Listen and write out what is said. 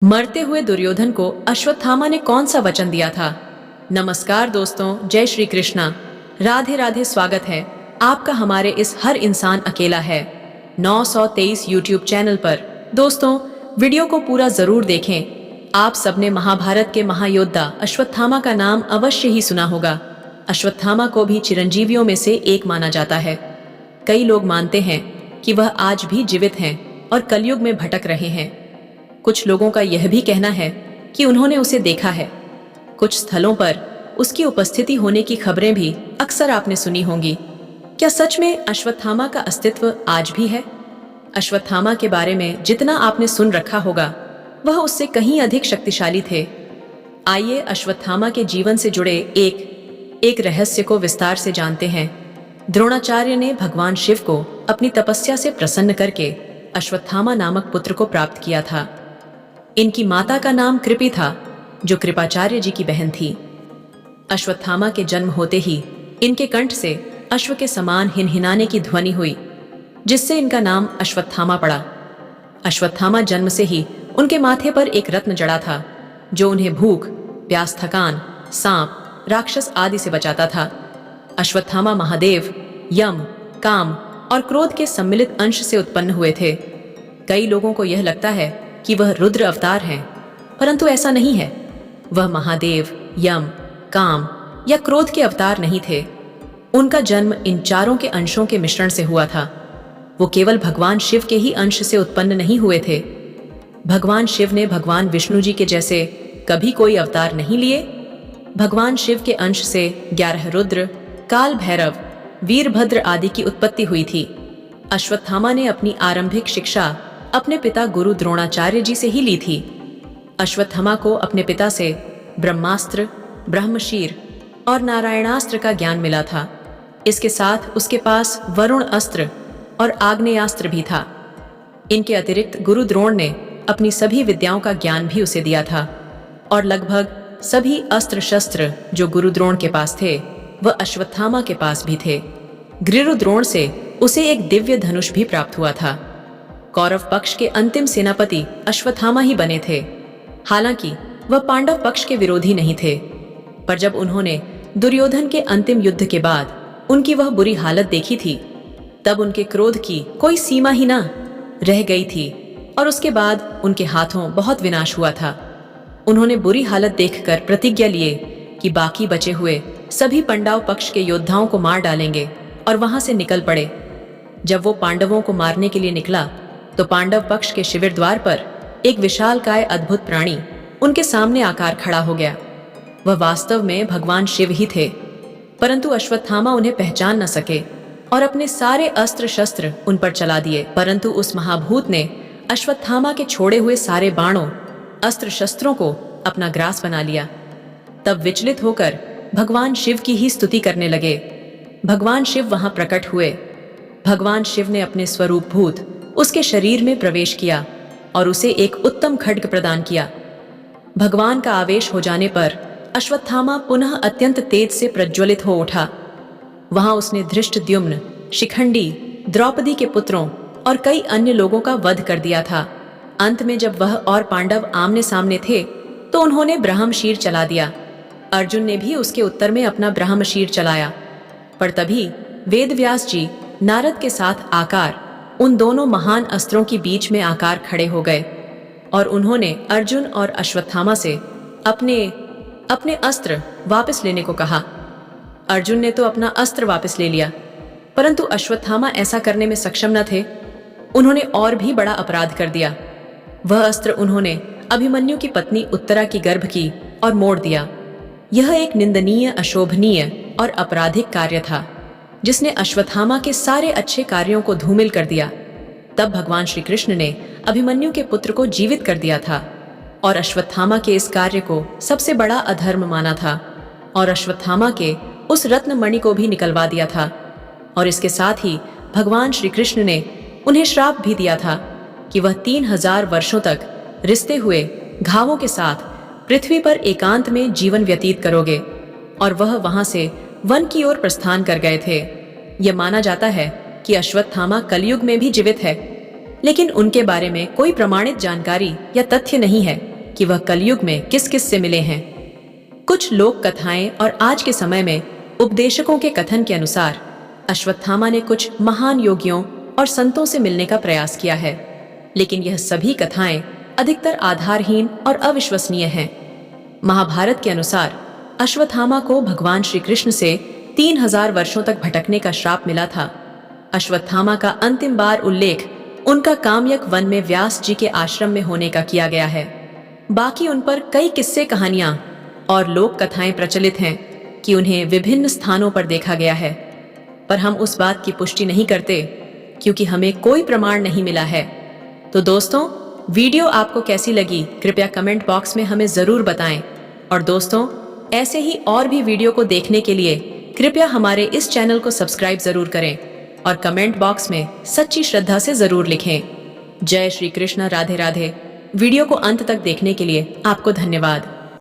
मरते हुए दुर्योधन को अश्वत्थामा ने कौन सा वचन दिया था? नमस्कार दोस्तों, जय श्री कृष्णा। राधे राधे। स्वागत है आपका हमारे इस हर इंसान अकेला है 923 यूट्यूब चैनल पर। दोस्तों, वीडियो को पूरा जरूर देखें। आप सबने महाभारत के महायोद्धा अश्वत्थामा का नाम अवश्य ही सुना होगा। अश्वत्थामा को भी चिरंजीवियों में से एक माना जाता है। कई लोग मानते हैं कि वह आज भी जीवित हैं और कलयुग में भटक रहे हैं। कुछ लोगों का यह भी कहना है कि उन्होंने उसे देखा है। कुछ स्थलों पर उसकी उपस्थिति होने की खबरें भी अक्सर आपने सुनी होंगी। क्या सच में अश्वत्थामा का अस्तित्व आज भी है? अश्वत्थामा के बारे में जितना आपने सुन रखा होगा, वह उससे कहीं अधिक शक्तिशाली थे। आइए अश्वत्थामा के जीवन से जुड़े एक रहस्य को विस्तार से जानते हैं। द्रोणाचार्य ने भगवान शिव को अपनी तपस्या से प्रसन्न करके अश्वत्थामा नामक पुत्र को प्राप्त किया था। इनकी माता का नाम कृपि था, जो कृपाचार्य जी की बहन थी। अश्वत्थामा के जन्म होते ही इनके कंठ से अश्व के समान हिनहिनाने की ध्वनि हुई, जिससे इनका नाम अश्वत्थामा पड़ा। अश्वत्थामा जन्म से ही उनके माथे पर एक रत्न जड़ा था, जो उन्हें भूख, प्यास, थकान, सांप, राक्षस आदि से बचाता था। अश्वत्थामा महादेव, यम, काम और क्रोध के सम्मिलित अंश से उत्पन्न हुए थे। कई लोगों को यह लगता है कि वह रुद्र अवतार हैं, परंतु ऐसा नहीं है। वह महादेव, यम, काम या क्रोध के अवतार नहीं थे। उनका जन्म इन चारों के अंशों के मिश्रण से हुआ था। वो केवल भगवान शिव के ही अंश से उत्पन्न नहीं हुए थे। भगवान शिव ने भगवान विष्णु जी के जैसे कभी कोई अवतार नहीं लिए। भगवान शिव के अंश से 11 रुद्र, काल भैरव, वीरभद्र आदि की उत्पत्ति हुई थी। अश्वत्थामा ने अपनी आरंभिक शिक्षा अपने पिता गुरु द्रोणाचार्य जी से ही ली थी। अश्वत्थामा को अपने पिता से ब्रह्मास्त्र, ब्रह्मशीर और नारायणास्त्र का ज्ञान मिला था। इसके साथ उसके पास वरुण अस्त्र और आग्नेयास्त्र भी था। इनके अतिरिक्त गुरु द्रोण ने अपनी सभी विद्याओं का ज्ञान भी उसे दिया था, और लगभग सभी अस्त्र शस्त्र जो गुरु द्रोण के पास थे, वह अश्वत्थामा के पास भी थे। गुरु द्रोण से उसे एक दिव्य धनुष भी प्राप्त हुआ था। कौरव पक्ष के अंतिम सेनापति अश्वत्थामा ही बने थे। हालांकि वह पांडव पक्ष के विरोधी नहीं थे, पर जब उन्होंने दुर्योधन के अंतिम युद्ध के बाद उनकी वह बुरी हालत देखी थी, तब उनके क्रोध की कोई सीमा ही ना रह गई थी, और उसके बाद उनके हाथों बहुत विनाश हुआ था। उन्होंने बुरी हालत देखकर प्रतिज्ञा लिए कि बाकी बचे हुए सभी पांडव पक्ष के योद्धाओं को मार डालेंगे, और वहां से निकल पड़े। जब वो पांडवों को मारने के लिए निकला, तो पांडव पक्ष के शिविर द्वार पर एक विशालकाय अद्भुत प्राणी उनके सामने आकार खड़ा हो गया। वह वास्तव में भगवान शिव ही थे, परंतु अश्वत्थामा उन्हें पहचान न सके और अपने सारे अस्त्र शस्त्र उन पर चला दिए। परंतु उस महाभूत ने अश्वत्थामा के छोड़े हुए सारे बाणों, अस्त्र शस्त्रों को अपना ग्रास बना लिया। तब विचलित होकर भगवान शिव की ही स्तुति करने लगे। भगवान शिव वहां प्रकट हुए। भगवान शिव ने अपने स्वरूप भूत उसके शरीर में प्रवेश किया और उसे एक उत्तम खड्ग प्रदान किया। भगवान का आवेश हो जाने पर अश्वत्थामा पुनः अत्यंत तेज से प्रज्वलित हो उठा। वहां उसने धृष्टद्युम्न, शिखंडी, द्रौपदी के पुत्रों और कई अन्य लोगों का वध कर दिया था। अंत में जब वह और पांडव आमने सामने थे, तो उन्होंने ब्रह्मशीर चला दिया। अर्जुन ने भी उसके उत्तर में अपना ब्रह्मशीर चलाया, पर तभी वेदव्यास जी नारद के साथ आकर उन दोनों महान अस्त्रों के बीच में आकार खड़े हो गए, और उन्होंने अर्जुन और अश्वत्थामा से अपने अस्त्र वापस लेने को कहा। अर्जुन ने तो अपना अस्त्र वापस ले लिया, परंतु अश्वत्थामा ऐसा करने में सक्षम न थे। उन्होंने और भी बड़ा अपराध कर दिया। वह अस्त्र उन्होंने अभिमन्यु की पत्नी उत्तरा की गर्भ की और मोड़ दिया। यह एक निंदनीय, अशोभनीय और आपराधिक कार्य था, जिसने अश्वत्थामा के सारे अच्छे कार्यों को धूमिल कर दिया। तब भगवान श्री कृष्ण ने अभिमन्यु के पुत्र को जीवित कर दिया था, और अश्वत्थामा के इस कार्य को सबसे बड़ा अधर्म माना था, और अश्वत्थामा के उस रत्नमणि को भी निकलवा दिया था। और इसके साथ ही भगवान श्री कृष्ण ने उन्हें श्राप भी दिया था कि वह 3000 वर्षों तक रिश्ते हुए घावों के साथ पृथ्वी पर एकांत में जीवन व्यतीत करोगे। और वह वहां से वन की ओर प्रस्थान कर गए थे। यह माना जाता है कि अश्वत्थामा कलयुग में भी जीवित है, लेकिन उनके बारे में कोई प्रमाणित जानकारी या तथ्य नहीं है। कि वह कलयुग में किस किस से मिले हैं। कुछ लोक कथाएं और आज के समय में उपदेशकों के कथन के अनुसार अश्वत्थामा ने कुछ महान योगियों और संतों से मिलने का प्रयास किया है, लेकिन यह सभी कथाएं अधिकतर आधारहीन और अविश्वसनीय हैं। महाभारत के अनुसार अश्वत्थामा को भगवान श्री कृष्ण से 3000 वर्षों तक भटकने का श्राप मिला था। अश्वत्थामा का अंतिम बार उल्लेख उनका कामयक वन में व्यास जी के आश्रम में होने का किया गया है। बाकी उन पर कई किस्से कहानियां और लोक कथाएं प्रचलित हैं कि उन्हें विभिन्न स्थानों पर देखा गया है, पर हम उस बात की पुष्टि नहीं करते क्योंकि हमें कोई प्रमाण नहीं मिला है। तो दोस्तों, वीडियो आपको कैसी लगी कृपया कमेंट बॉक्स में हमें जरूर बताएं। और दोस्तों, ऐसे ही और भी वीडियो को देखने के लिए कृपया हमारे इस चैनल को सब्सक्राइब जरूर करें और कमेंट बॉक्स में सच्ची श्रद्धा से जरूर लिखें। जय श्री कृष्ण, राधे राधे। वीडियो को अंत तक देखने के लिए आपको धन्यवाद।